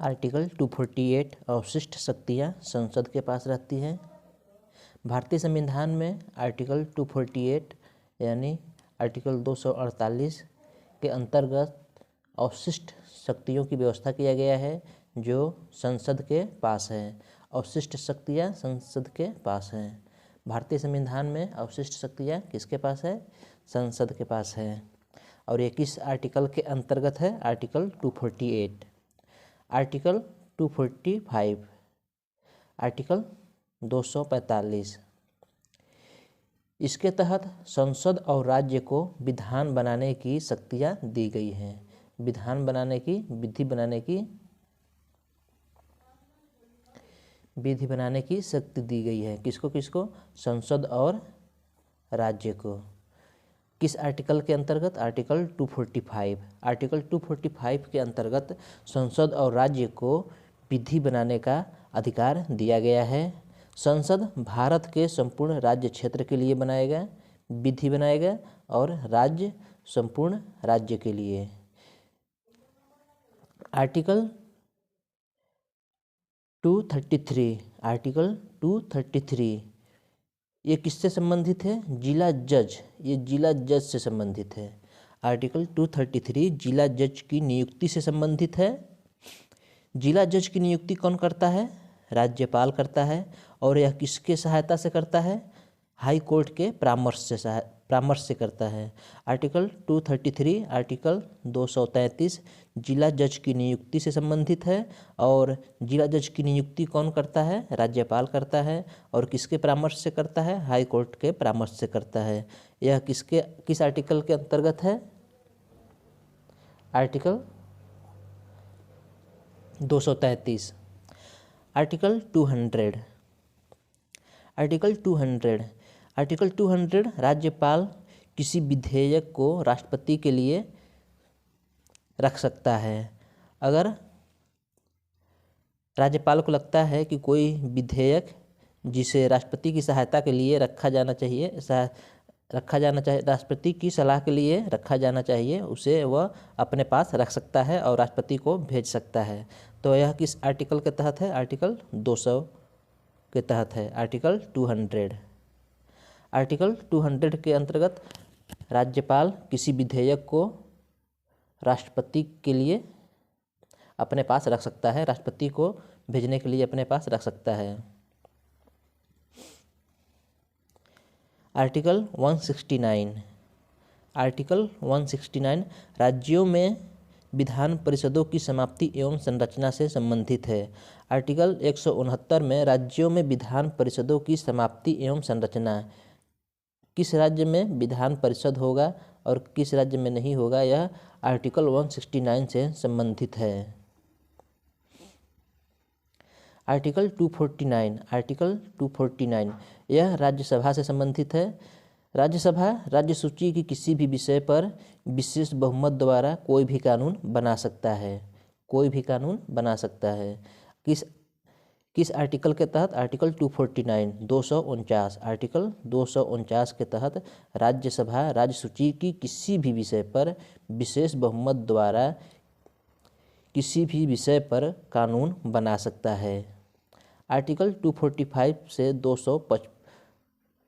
Article 248 अवशिष्ट शक्तियाँ संसद के पास रहती हैं। भारतीय संविधान में आर्टिकल 248 यानी आर्टिकल 248 के अंतर्गत अवशिष्ट शक्तियों की व्यवस्था किया गया है जो संसद के पास है। अवशिष्ट शक्तियाँ संसद के पास हैं। भारतीय संविधान में अवशिष्ट शक्तियाँ किसके पास है? संसद के पास है। और ये किस आर्टिकल के अंतर्गत है? आर्टिकल 248। आर्टिकल 245, आर्टिकल 245, इसके तहत संसद और राज्य को विधान बनाने की शक्तियाँ दी गई हैं। विधान बनाने की, विधि बनाने की शक्ति दी गई है। किसको किसको? संसद और राज्य को। किस आर्टिकल के अंतर्गत? आर्टिकल 245। आर्टिकल 245 के अंतर्गत संसद और राज्य को विधि बनाने का अधिकार दिया गया है। संसद भारत के संपूर्ण राज्य क्षेत्र के लिए बनाएगा, विधि बनाएगा, और राज्य संपूर्ण राज्य के लिए। आर्टिकल 233, आर्टिकल 233 ये किससे संबंधित है? जिला जज। ये जिला जज से संबंधित है। आर्टिकल 233 जिला जज की नियुक्ति से संबंधित है। जिला जज की नियुक्ति कौन करता है? राज्यपाल करता है। और यह किसके सहायता से करता है? हाई कोर्ट के परामर्श से करता है। आर्टिकल 233, आर्टिकल 233 जिला जज की नियुक्ति से संबंधित है। और जिला जज की नियुक्ति कौन करता है? राज्यपाल करता है। और किसके परामर्श से करता है? हाई कोर्ट के परामर्श से करता है। यह किस आर्टिकल के अंतर्गत है? आर्टिकल 233। आर्टिकल 200, आर्टिकल 200, आर्टिकल 200 राज्यपाल किसी विधेयक को राष्ट्रपति के लिए रख सकता है। अगर राज्यपाल को लगता है कि कोई विधेयक जिसे राष्ट्रपति की सहायता के लिए रखा जाना चाहिए, राष्ट्रपति की सलाह के लिए रखा जाना चाहिए, उसे वह अपने पास रख सकता है और राष्ट्रपति को भेज सकता है। तो यह किस आर्टिकल के तहत है? आर्टिकल 200 के तहत है। आर्टिकल 200, आर्टिकल 200 के अंतर्गत राज्यपाल किसी विधेयक को राष्ट्रपति के लिए अपने पास रख सकता है, राष्ट्रपति को भेजने के लिए अपने पास रख सकता है। आर्टिकल 169, आर्टिकल 169 राज्यों में विधान परिषदों की समाप्ति एवं संरचना से संबंधित है। आर्टिकल 169 में राज्यों में विधान परिषदों की समाप्ति एवं संरचना, किस राज्य में विधान परिषद होगा और किस राज्य में नहीं होगा, यह आर्टिकल 169 से संबंधित है। आर्टिकल 249, आर्टिकल 249 यह राज्यसभा से संबंधित है। राज्यसभा राज्य सूची की किसी भी विषय पर विशेष बहुमत द्वारा कोई भी कानून बना सकता है, कोई भी कानून बना सकता है। किस आर्टिकल के तहत? आर्टिकल 249, 249, आर्टिकल 249 के तहत राज्यसभा राज्य सूची की किसी भी विषय पर विशेष बहुमत द्वारा किसी भी विषय पर कानून बना सकता है। आर्टिकल 245 से 255,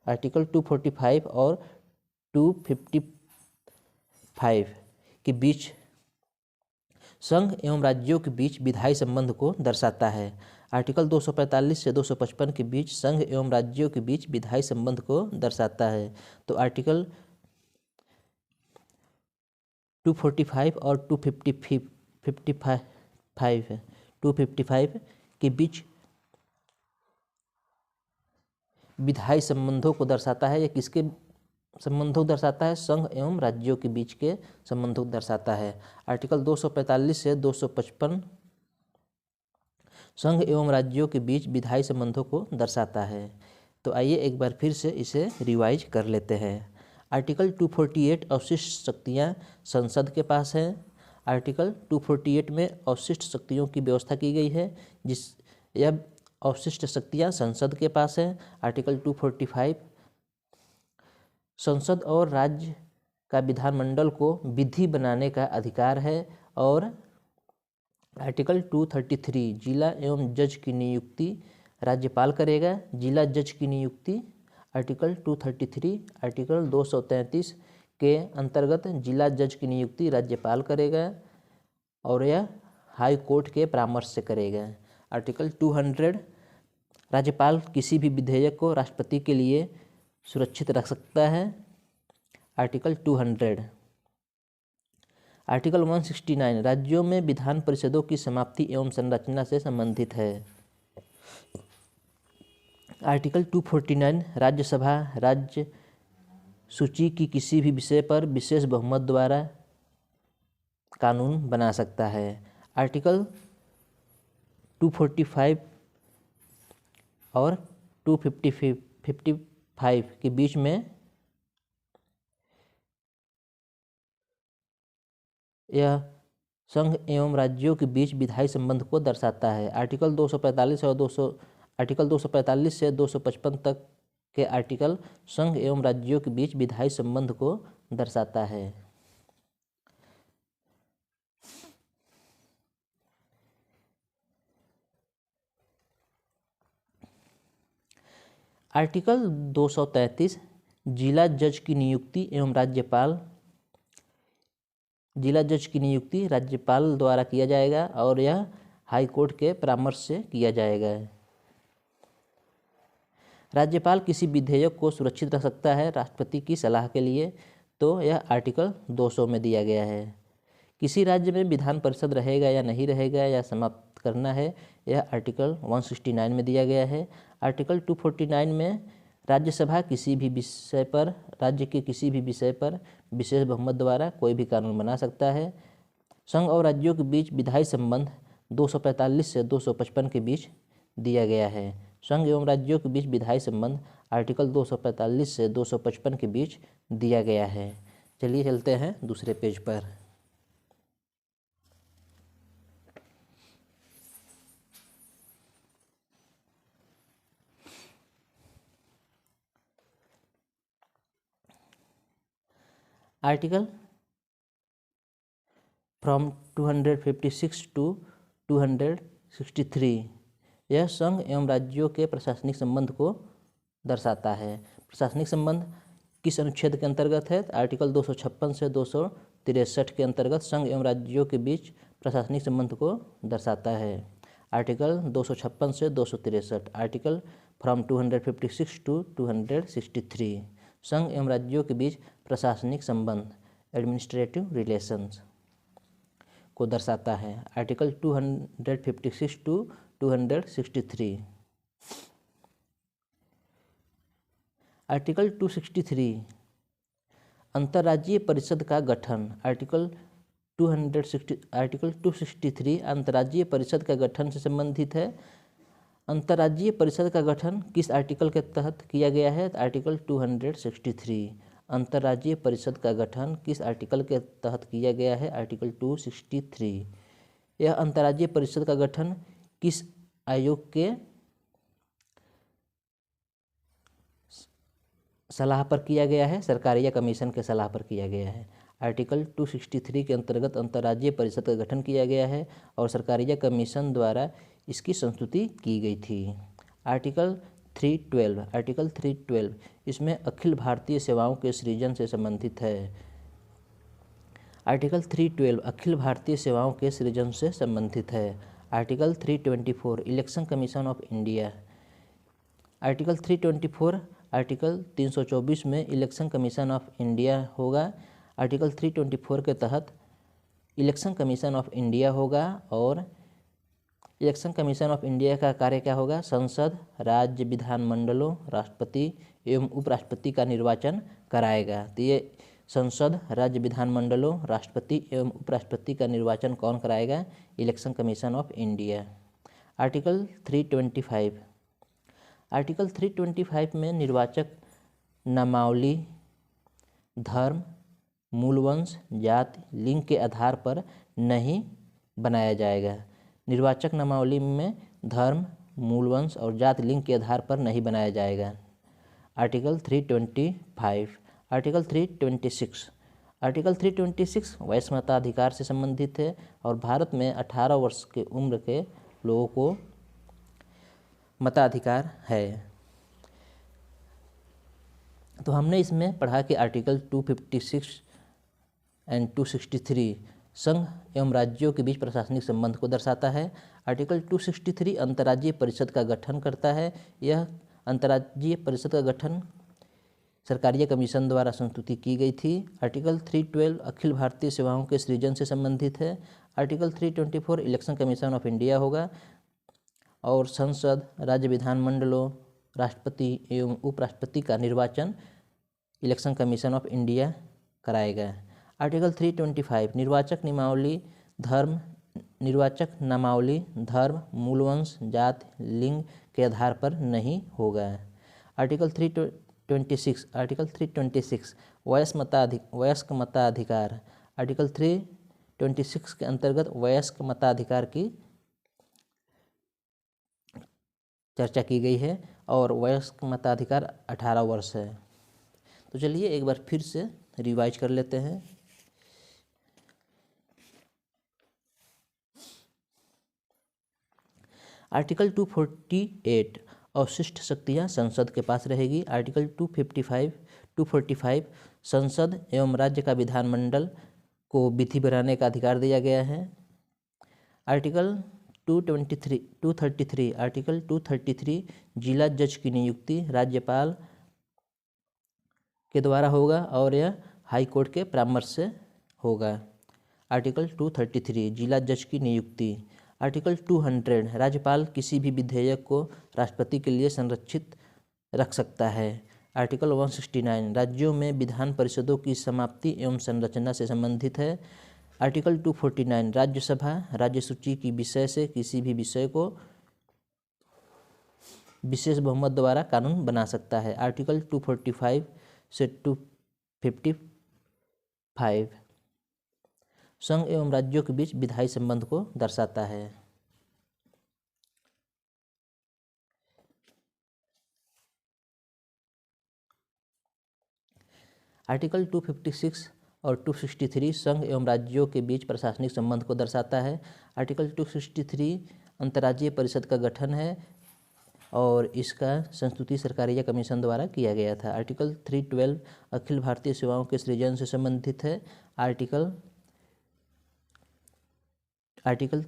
आर्टिकल 245 और 255 के बीच संघ एवं राज्यों के बीच विधायी संबंध को दर्शाता है। आर्टिकल 245 से 255 के बीच संघ एवं राज्यों के बीच विधायी संबंध को दर्शाता है। तो आर्टिकल 245 और 255 के बीच विधायी संबंधों को दर्शाता है। यह किसके संबंधों को दर्शाता है? संघ एवं राज्यों के बीच के संबंधों को दर्शाता है। आर्टिकल 245 से 255 संघ एवं राज्यों के बीच विधायी संबंधों को दर्शाता है। तो आइए एक बार फिर से इसे रिवाइज कर लेते हैं। आर्टिकल 248 अवशिष्ट शक्तियाँ संसद के पास हैं। आर्टिकल 248 में अवशिष्ट शक्तियों की व्यवस्था की गई है, यह अवशिष्ट शक्तियाँ संसद के पास है। आर्टिकल 245 संसद और राज्य का विधानमंडल को विधि बनाने का अधिकार है। और आर्टिकल 233 जिला एवं जज की नियुक्ति राज्यपाल करेगा। जिला जज की नियुक्ति आर्टिकल 233 आर्टिकल 233 के अंतर्गत जिला जज की नियुक्ति राज्यपाल करेगा और यह हाई कोर्ट के परामर्श से करेगा। आर्टिकल 200 राज्यपाल किसी भी विधेयक को राष्ट्रपति के लिए सुरक्षित रख सकता है। आर्टिकल 200 आर्टिकल 169 राज्यों में विधान परिषदों की समाप्ति एवं संरचना से संबंधित है। आर्टिकल 249 राज्यसभा राज्य सूची की किसी भी विषय पर विशेष बहुमत द्वारा कानून बना सकता है। आर्टिकल 245 और 255 के बीच में यह संघ एवं राज्यों के बीच विधायी संबंध को दर्शाता है। आर्टिकल 245 और आर्टिकल 245 से 255 तक के आर्टिकल संघ एवं राज्यों के बीच विधायी संबंध को दर्शाता है। आर्टिकल 233 जिला जज की नियुक्ति एवं जिला जज की नियुक्ति राज्यपाल द्वारा किया जाएगा और यह हाई कोर्ट के परामर्श से किया जाएगा। राज्यपाल किसी विधेयक को सुरक्षित रख सकता है राष्ट्रपति की सलाह के लिए, तो यह आर्टिकल 200 में दिया गया है। किसी राज्य में विधान परिषद रहेगा या नहीं रहेगा या समाप्त करना है, यह आर्टिकल 169 में दिया गया है। आर्टिकल 249 में राज्यसभा किसी भी विषय पर राज्य के किसी भी विषय पर विशेष बहुमत द्वारा कोई भी कानून बना सकता है। संघ और राज्यों के बीच विधायी संबंध 245 से 255 के बीच दिया गया है। संघ एवं राज्यों के बीच विधायी संबंध आर्टिकल 245 से 255 के बीच दिया गया है। चलिए चलते हैं दूसरे पेज पर। आर्टिकल फ्रॉम 256 टू 263 यह संघ एवं राज्यों के प्रशासनिक संबंध को दर्शाता है। प्रशासनिक संबंध किस अनुच्छेद के अंतर्गत है? आर्टिकल 256 से 263 के अंतर्गत संघ एवं राज्यों के बीच प्रशासनिक संबंध को दर्शाता है। आर्टिकल 256 से 263 आर्टिकल फ्रॉम 256 टू 263 संघ एवं राज्यों के बीच प्रशासनिक संबंध एडमिनिस्ट्रेटिव रिलेशंस को दर्शाता है। आर्टिकल 256 टू 263 आर्टिकल 263 अंतर्राज्यीय परिषद का गठन। आर्टिकल 263 अंतर्राज्यीय परिषद का गठन से संबंधित है। अंतर्राज्यीय परिषद का गठन किस आर्टिकल के तहत किया गया है? आर्टिकल 263 अंतर्राज्यीय परिषद का गठन किस आर्टिकल के तहत किया गया है? आर्टिकल 263 यह अंतर्राज्यीय परिषद का गठन किस आयोग के सलाह पर किया गया है? सरकारिया कमीशन के सलाह पर किया गया है। आर्टिकल 263 के अंतर्गत अंतर्राज्यीय परिषद का गठन किया गया है और सरकारिया कमीशन द्वारा इसकी संस्तुति की गई थी। आर्टिकल 312 इसमें अखिल भारतीय सेवाओं के सृजन से संबंधित है। आर्टिकल 312 अखिल भारतीय सेवाओं के सृजन से संबंधित है। Article 324 election commission of India. Article 324 article 324 में इलेक्शन कमीशन ऑफ इंडिया होगा। आर्टिकल 324 के तहत इलेक्शन कमीशन ऑफ इंडिया होगा और इलेक्शन कमीशन ऑफ इंडिया का कार्य क्या होगा? संसद, राज्य विधानमंडलों, राष्ट्रपति एवं उपराष्ट्रपति का निर्वाचन कराएगा। तो ये संसद, राज्य विधानमंडलों, राष्ट्रपति एवं उपराष्ट्रपति का निर्वाचन कौन कराएगा? Election commission of India. Article 325 article 325 में निर्वाचक नामावली धर्म, मूलवंश, जाति, लिंग के आधार पर नहीं बनाया जाएगा। निर्वाचक नामावली में धर्म, मूलवंश और जाति लिंग के आधार पर नहीं बनाया जाएगा। आर्टिकल 325 आर्टिकल 326 आर्टिकल 326 वयस्क मताधिकार से संबंधित है और भारत में 18 वर्ष के उम्र के लोगों को मताधिकार है। तो हमने इसमें पढ़ा कि आर्टिकल 256 एंड 263 संघ एवं राज्यों के बीच प्रशासनिक संबंध को दर्शाता है। आर्टिकल 263 अंतर्राज्यीय परिषद का गठन करता है। यह अंतर्राज्यीय परिषद का गठन सरकारीय कमीशन द्वारा संस्तुति की गई थी। आर्टिकल 312 अखिल भारतीय सेवाओं के सृजन से संबंधित है। Article 324 election commission of India होगा और संसद, राज्य विधानमंडलों, राष्ट्रपति एवं उपराष्ट्रपति का निर्वाचन इलेक्शन कमीशन ऑफ इंडिया कराएगा। आर्टिकल 325 निर्वाचक नामावली धर्म, मूलवंश, जाति, लिंग के आधार पर नहीं होगा। आर्टिकल 326 वयस्क मताधिकार। आर्टिकल 326 के अंतर्गत वयस्क मताधिकार की चर्चा की गई है और वयस्क मताधिकार 18 वर्ष है। तो चलिए एक बार फिर से रिवाइज कर लेते हैं। आर्टिकल 248 अवशिष्ट शक्तियां संसद के पास रहेगी। आर्टिकल 245 संसद एवं राज्य का विधानमंडल को विधि बनाने का अधिकार दिया गया है। आर्टिकल 233 जिला जज की नियुक्ति राज्यपाल के द्वारा होगा और यह हाई कोर्ट के परामर्श से होगा। आर्टिकल 233 जिला जज की नियुक्ति। आर्टिकल 200 राज्यपाल किसी भी विधेयक को राष्ट्रपति के लिए संरक्षित रख सकता है। आर्टिकल 169 राज्यों में विधान परिषदों की समाप्ति एवं संरचना से संबंधित है। आर्टिकल 249 राज्यसभा राज्य सूची की विषय से किसी भी विषय को विशेष बहुमत द्वारा कानून बना सकता है। आर्टिकल 245 से 255 संघ एवं राज्यों के बीच विधायी संबंध को दर्शाता है। आर्टिकल 256 और 263 संघ एवं राज्यों के बीच प्रशासनिक संबंध को दर्शाता है। आर्टिकल 263 अंतर्राज्यीय परिषद का गठन है और इसका संस्तुति सरकारीय कमीशन द्वारा किया गया था। आर्टिकल 312 अखिल भारतीय सेवाओं के सृजन से संबंधित है। Article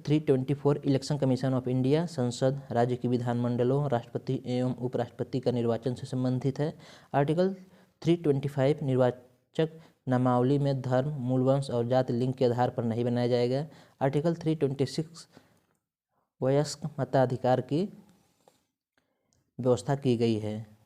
324 election commission of India संसद, राज्य के विधानमंडलों, राष्ट्रपति एवं उपराष्ट्रपति का निर्वाचन से संबंधित है। आर्टिकल 325 निर्वाचक नामावली में धर्म, मूलवंश और जाति लिंग के आधार पर नहीं बनाया जाएगा। आर्टिकल 326 वयस्क मताधिकार की व्यवस्था की गई है।